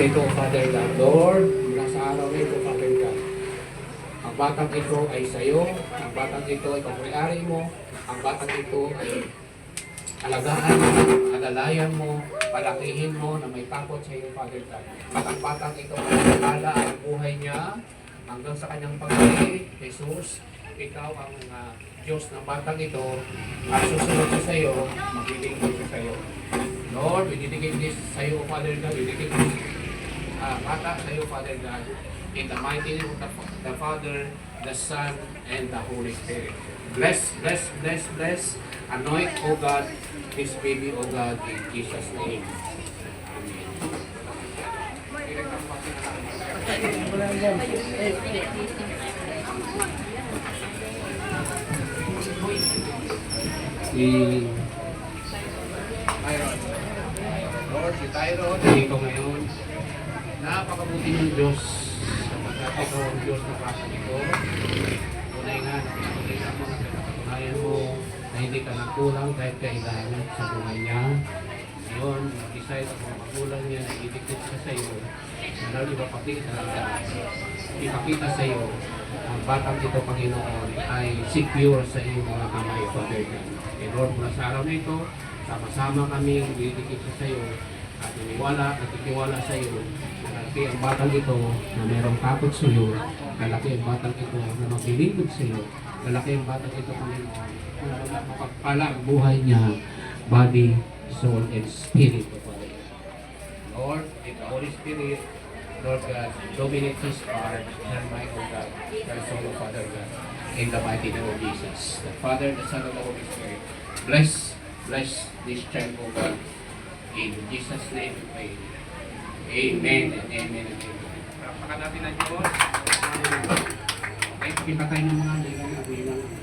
ito, Father God. Lord, mula sa araw na ito, Father God. Ang batang ito ay sa iyo. Ang batang ito ay pag-ari mo. Ang batang ito ay alagaan mo, alalayan mo, palakihin mo na may takot sa iyo, Father God. At ang batang ito ay alala ang buhay niya hanggang sa kanyang pag-ari. Jesus, ikaw ang Diyos ng batang ito at susunod siya sa iyo, maglilingkod siya sa iyo. Lord, we dedicate this sa iyo, Father God. We dedicate this bata sa iyo, Father God. In the mighty name of the Father, the Son, and the Holy Spirit. Bless, bless, bless, bless. Anoint, O God, this baby, O God, in Jesus' name. Amen. Lord, si Tyrone, dito ngayon. Napakabuti ng Diyos. Sapagkat ito ang Diyos na bata nito. Tunay nga, nakikita mo, nakikipatunayan mo na hindi ka nagkulang kahit kailangan sa buhay niya. Ngayon, nag-decide ang mga magulang niya na idikit siya sa iyo. Lalo ipakita sa iyo ang batang ito, Panginoon, ay secure sa iyong mga kamay, Father God. E Lord, mula sa araw na ito, sama-sama kami, idikit siya sa iyo at nagtitiwala sa iyo. Lalaki ang batang ito na mayroong takot sa iyo. Lalaki ang batang ito na maglilingkod sa iyo. Lalaki ang batang ito, Panginoon, na mapagpala ang buhay niya, body, soul, and spirit. Lord, in the Holy Spirit, Lord God, dominate his heart, and my own God, their soul, Father God, in the mighty name of Jesus. The Father, the Son, and the Holy Spirit, bless this child, O God. In Jesus' name we pray. Amen and amen and amen. Parapakan natin ang Diyos. Kahit kita tayo ng mga lilang.